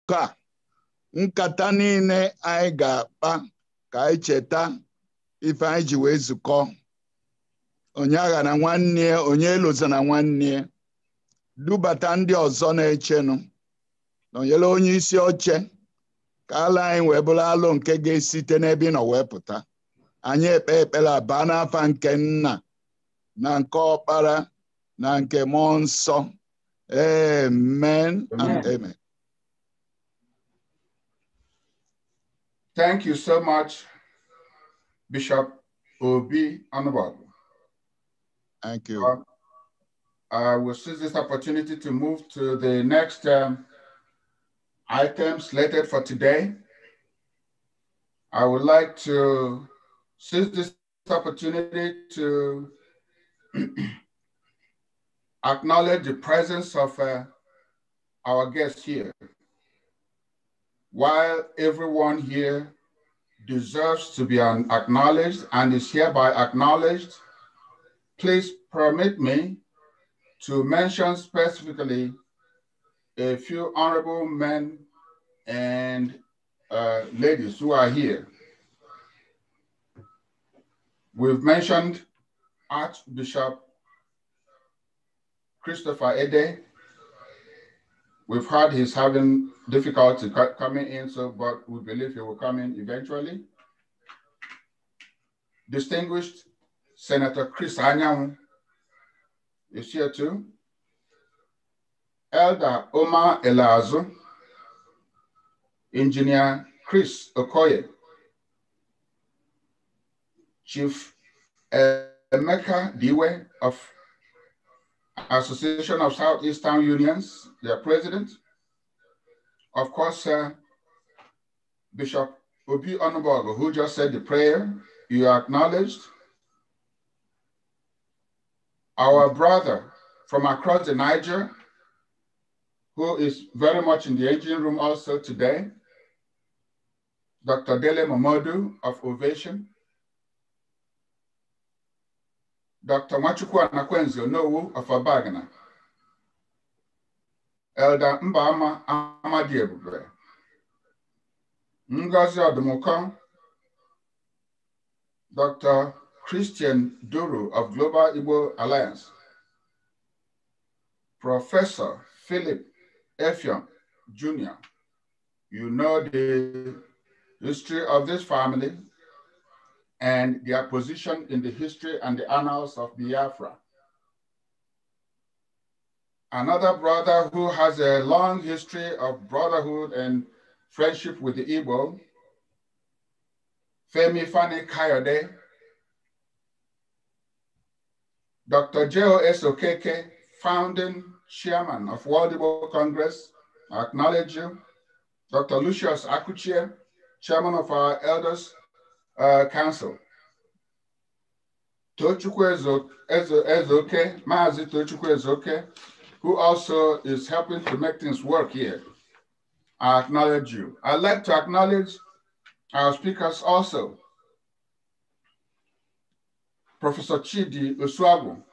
ka nkata niile anyị ga-akpa ka anyị cheta ife anyị ji wee zukọ onye agha na nwanne onye eloza na nwanne dubata ndị ọzọ na-echenụ na onyere onye isi oche ka ala anyị wee bụrụ alụ nke ga-esite n'ebe ị nọ wee pụta anyị ekpe ekpere abaa n'afa nke Nna na nke Ọkpara na nke Mmụọ Nsọ. Amen and amen. Thank you so much, Bishop Obi Onubogu. Thank you. I will seize this opportunity to move to the next item slated for today. I would like to seize this opportunity to acknowledge the presence of our guests here. While everyone here deserves to be acknowledged and is hereby acknowledged, please permit me to mention specifically a few honorable men and ladies who are here. We've mentioned Archbishop Christopher Ede. We've heard he's having difficulty coming in, but we believe he will come in eventually. Distinguished Senator Chris Anyang is here too. Elder Omar Elazo, Engineer Chris Okoye, Chief Emeka Diwe of Association of Southeastern Unions, their president. Of course, Bishop Obi Onubogu, who just said the prayer, you are acknowledged. Our brother from across the Niger, who is very much in the engine room also today, Dr. Dele Momodu of Ovation, Dr. Mwachukwu Anakwenzi Onowu of Abagana, Elder Mbama Amadi Ebube, Ngozi Odumuko, Dr. Christian Duru of Global Igbo Alliance, Professor Philip Effiong Jr. You know the history of this family and their position in the history and the annals of Biafra. Another brother who has a long history of brotherhood and friendship with the Igbo, Femi Fani Kayode, Dr. J.O.S. Okeke, founding chairman of World Igbo Congress, I acknowledge you. Dr. Lucius Akuchie, chairman of our Elders Council. Tochukwu Ezoke, Maazi Tochukwu Ezoke, who also is helping to make things work here. I acknowledge you. I'd like to acknowledge our speakers also. Professor Chidi Osuagu,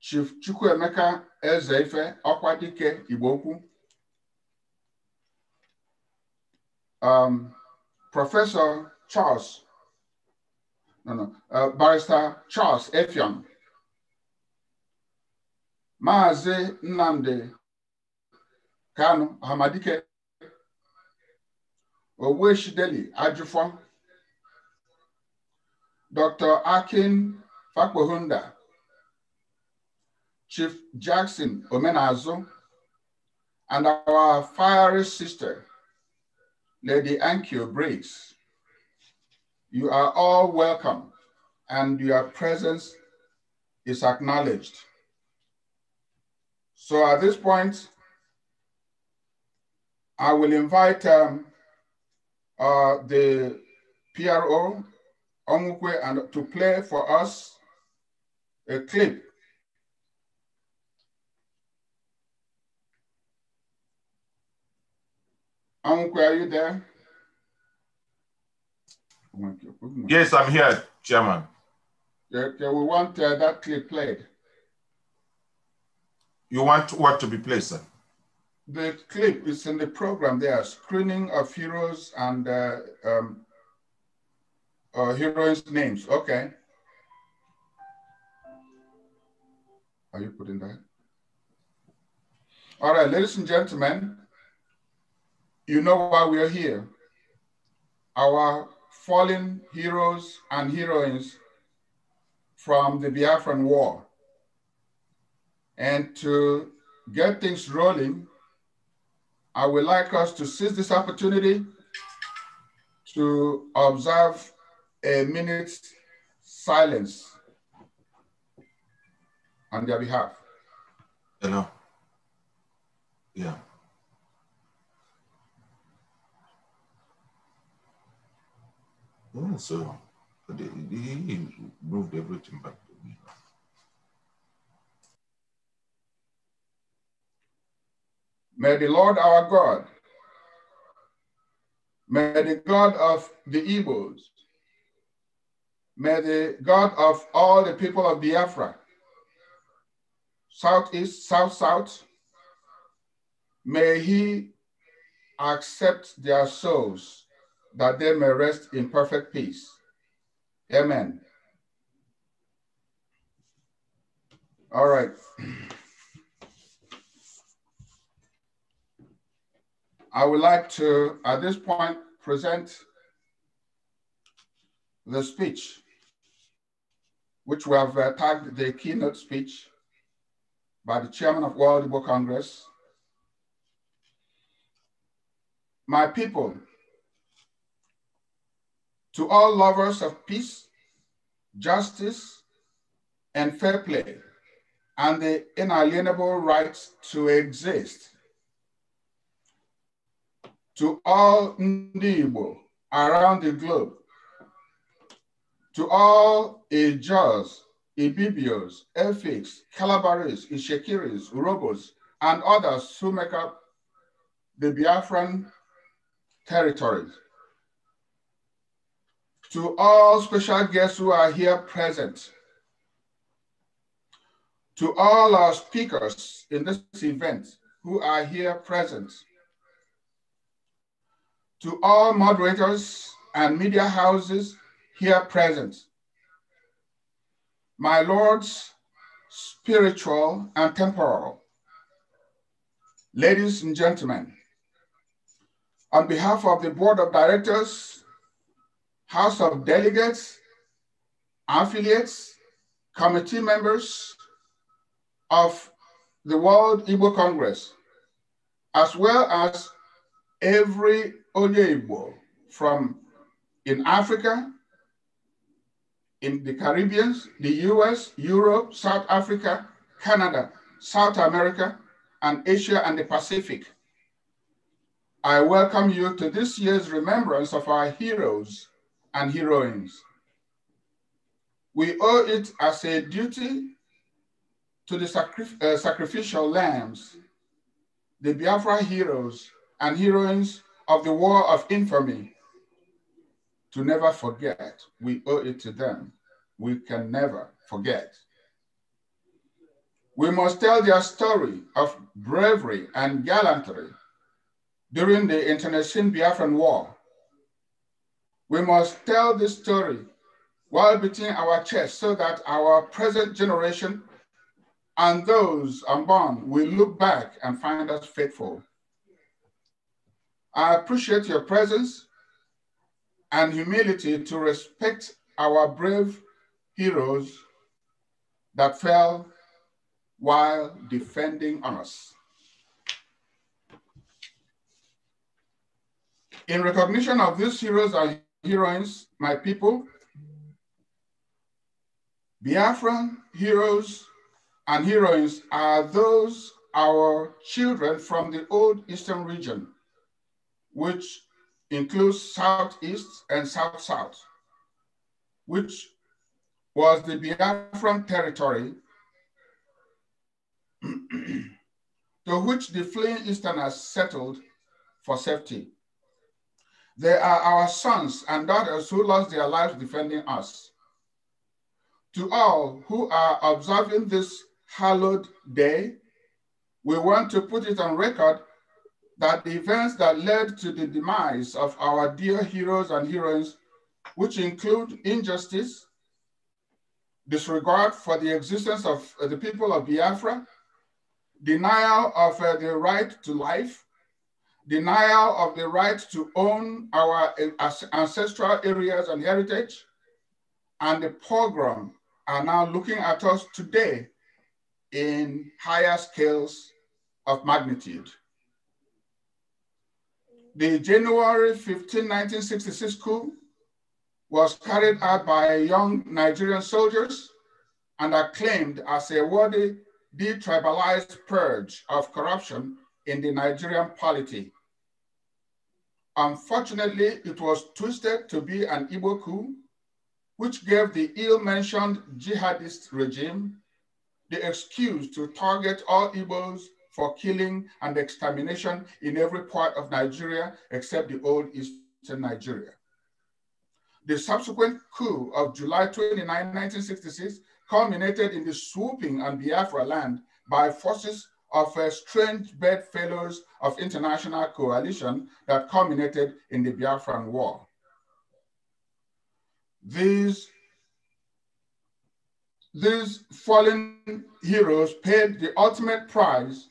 Chief Chukwuemeka Ezeife Okwadike Igboku, Professor Charles, Barrister Charles Effiong, Maazi Nnamdi Kanu Hamadike, Oweshideli Ejiofor, Dr. Akin Fakbohunda, Chief Jackson Omenazo, and our fiery sister, Lady Ankyo Briggs. You are all welcome, and your presence is acknowledged. So at this point, I will invite the PRO, Omukwe, and to play for us a clip. Omukwe, are you there? Yes, I'm here, Chairman. Okay, we want that clip played. You want what to be played, sir? The clip is in the program there, screening of heroes and heroes' names. Okay. Are you putting that? All right, ladies and gentlemen, you know why we are here. Our fallen heroes and heroines from the Biafran War. And to get things rolling, I would like us to seize this opportunity to observe a minute's silence on their behalf. Hello. Yeah. Yeah, so he moved everything back to me. May the Lord our God, may the God of the Igbos, may the God of all the people of Biafra, Southeast, South, may he accept their souls that they may rest in perfect peace. Amen. All right. I would like to, at this point, present the speech, which we have tagged the keynote speech by the chairman of World Igbo Congress. My people, to all lovers of peace, justice, and fair play, and the inalienable rights to exist, to all Ndi Igbo around the globe, to all Ejos, Ibibios, Efiks, Calabaris, Ishekiris, Urobos, and others who make up the Biafran territories, to all special guests who are here present, to all our speakers in this event who are here present, to all moderators and media houses here present, my lords, spiritual and temporal, ladies and gentlemen, on behalf of the Board of Directors, House of Delegates, affiliates, committee members of the World Igbo Congress, as well as every Onye Igbo from in Africa, in the Caribbean, the US, Europe, South Africa, Canada, South America, and Asia and the Pacific. I welcome you to this year's remembrance of our heroes and heroines. We owe it as a duty to the sacrificial lambs, the Biafra heroes and heroines of the War of Infamy, to never forget. We owe it to them. We can never forget. We must tell their story of bravery and gallantry during the internecine Biafran War. We must tell this story while beating our chests so that our present generation and those unborn will look back and find us faithful. I appreciate your presence and humility to respect our brave heroes that fell while defending us. In recognition of these heroes and heroines, my people, Biafran heroes and heroines are those our children from the old Eastern region, which includes Southeast and South-South, which was the Biafran territory to which the fleeing Easterners settled for safety. They are our sons and daughters who lost their lives defending us. To all who are observing this hallowed day, we want to put it on record that the events that led to the demise of our dear heroes and heroines, which include injustice, disregard for the existence of the people of Biafra, denial of the right to life, denial of the right to own our ancestral areas and heritage, and the pogrom are now looking at us today in higher scales of magnitude. The January 15, 1966 coup was carried out by young Nigerian soldiers and acclaimed as a worthy detribalized purge of corruption in the Nigerian polity. Unfortunately, it was twisted to be an Igbo coup, which gave the ill-mentioned jihadist regime the excuse to target all Igbos for killing and extermination in every part of Nigeria except the old eastern Nigeria. The subsequent coup of July 29, 1966 culminated in the swooping on Biafra land by forces of strange bedfellows of international coalition that culminated in the Biafran War. These fallen heroes paid the ultimate price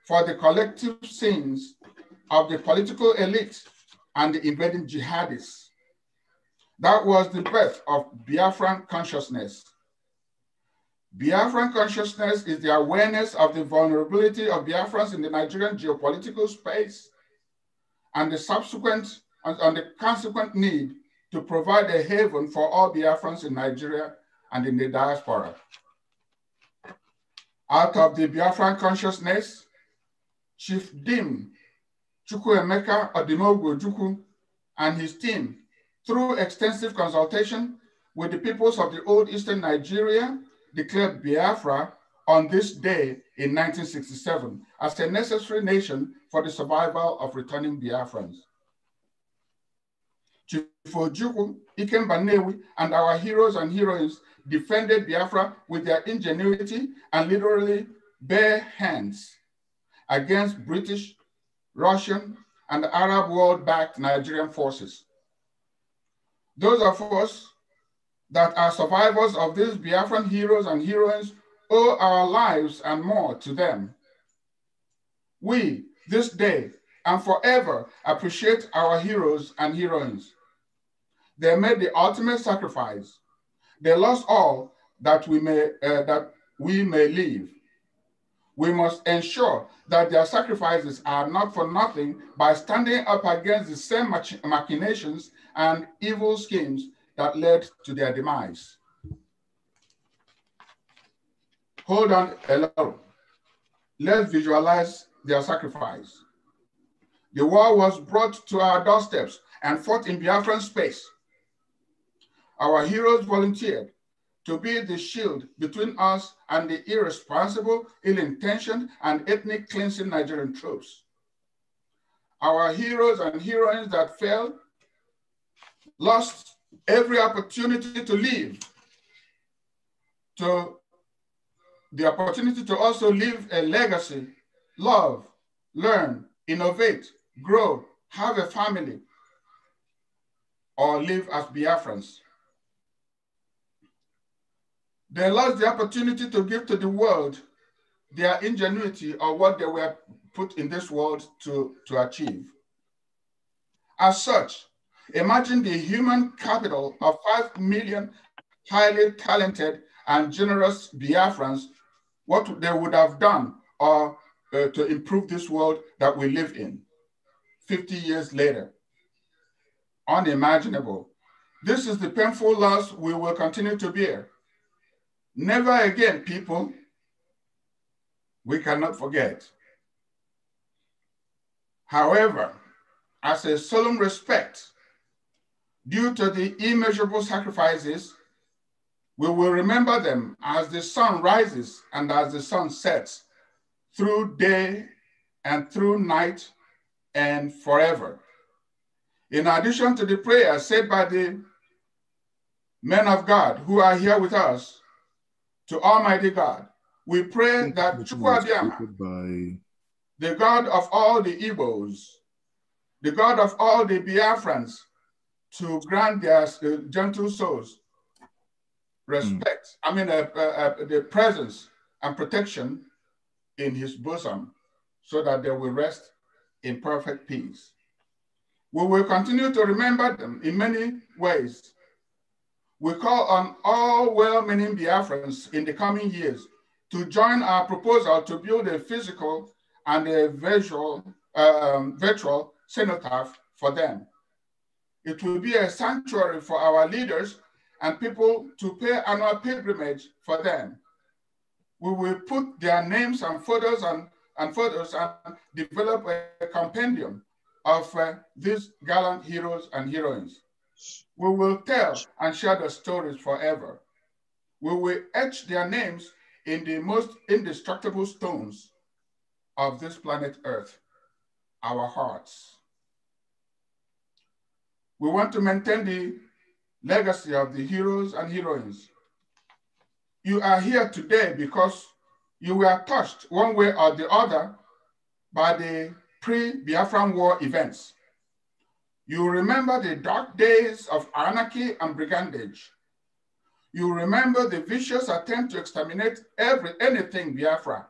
for the collective sins of the political elite and the invading jihadists. That was the birth of Biafran consciousness. Biafran consciousness is the awareness of the vulnerability of Biafrans in the Nigerian geopolitical space and the consequent need to provide a haven for all Biafrans in Nigeria and in the diaspora. Out of the Biafran consciousness, Chief Dim Chukwuemeka Odimogwu Ojukwu and his team, through extensive consultation with the peoples of the old eastern Nigeria, declared Biafra on this day in 1967 as a necessary nation for the survival of returning Biafrans. Chief Ojukwu, Ikemba Nnewi, and our heroes and heroines defended Biafra with their ingenuity and literally bare hands against British, Russian, and Arab world-backed Nigerian forces. Those of us that are survivors of these Biafran heroes and heroines owe our lives and more to them. We, this day and forever, appreciate our heroes and heroines. They made the ultimate sacrifice. They lost all that we may live. We must ensure that their sacrifices are not for nothing by standing up against the same machinations and evil schemes that led to their demise. Hold on a little. Let's visualize their sacrifice. The war was brought to our doorsteps and fought in Biafran space. Our heroes volunteered to be the shield between us and the irresponsible, ill-intentioned, and ethnic cleansing Nigerian troops. Our heroes and heroines that fell lost every opportunity to live, to the opportunity to also leave a legacy, love, learn, innovate, grow, have a family, or live as Biafrans. They lost the opportunity to give to the world their ingenuity or what they were put in this world to achieve. As such, imagine the human capital of 5 million highly talented and generous Biafrans, what they would have done or to improve this world that we live in 50 years later. Unimaginable. This is the painful loss we will continue to bear. Never again, people. We cannot forget. However, as a solemn respect, due to the immeasurable sacrifices, we will remember them as the sun rises and as the sun sets, through day and through night and forever. In addition to the prayers said by the men of God who are here with us, to Almighty God, we pray that Chukwu Abiyama the God of all the Igbos, the God of all the Biafrans, to grant their gentle souls respect, the presence and protection in his bosom, so that they will rest in perfect peace. We will continue to remember them in many ways. We call on all well-meaning Biafrans in the coming years to join our proposal to build a physical and a virtual cenotaph for them. It will be a sanctuary for our leaders and people to pay annual pilgrimage for them. We will put their names and photos and develop a compendium of these gallant heroes and heroines. We will tell and share the stories forever. We will etch their names in the most indestructible stones of this planet Earth, our hearts. We want to maintain the legacy of the heroes and heroines. You are here today because you were touched one way or the other by the pre-Biafran War events. You remember the dark days of anarchy and brigandage. You remember the vicious attempt to exterminate anything Biafra,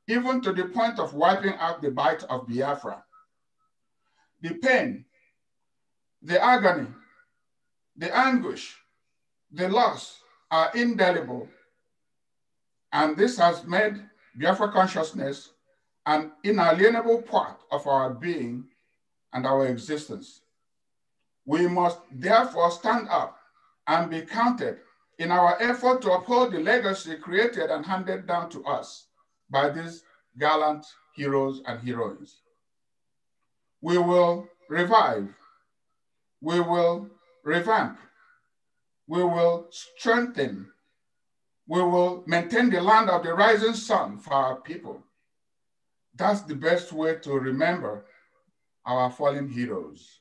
even to the point of wiping out the bite of Biafra. The pain, the agony, the anguish, the loss are indelible. And this has made Biafra consciousness an inalienable part of our being and our existence. We must therefore stand up and be counted in our effort to uphold the legacy created and handed down to us by these gallant heroes and heroines. We will revive, we will revamp, we will strengthen, we will maintain the land of the rising sun for our people. That's the best way to remember our fallen heroes.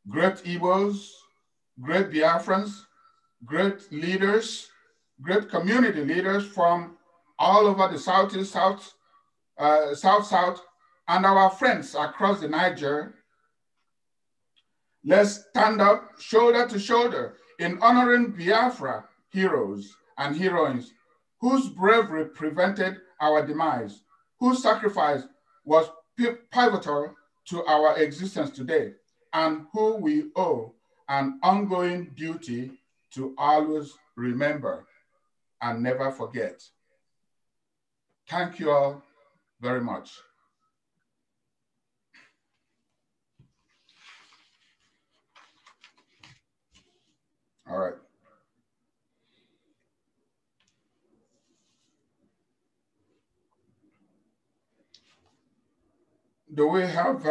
Great Igbos, great Biafrans, great leaders, great community leaders from all over the Southeast, South, and our friends across the Niger. Let's stand up shoulder to shoulder in honoring Biafra heroes and heroines whose bravery prevented our demise, whose sacrifice was pivotal to our existence today, and who we owe an ongoing duty to always remember and never forget. Thank you all very much. All right. Do we have,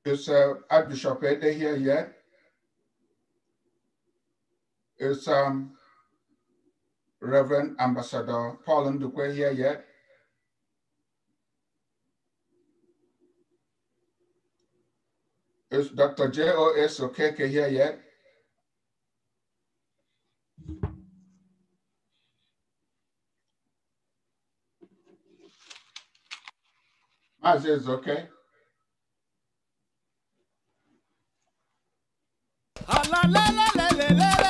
is Archbishop Ede here yet? Is Reverend Ambassador Paul Ndukwe here yet? Is Dr. J.O.S. Okeke here yet? Mazi is okay. La la la la la la la.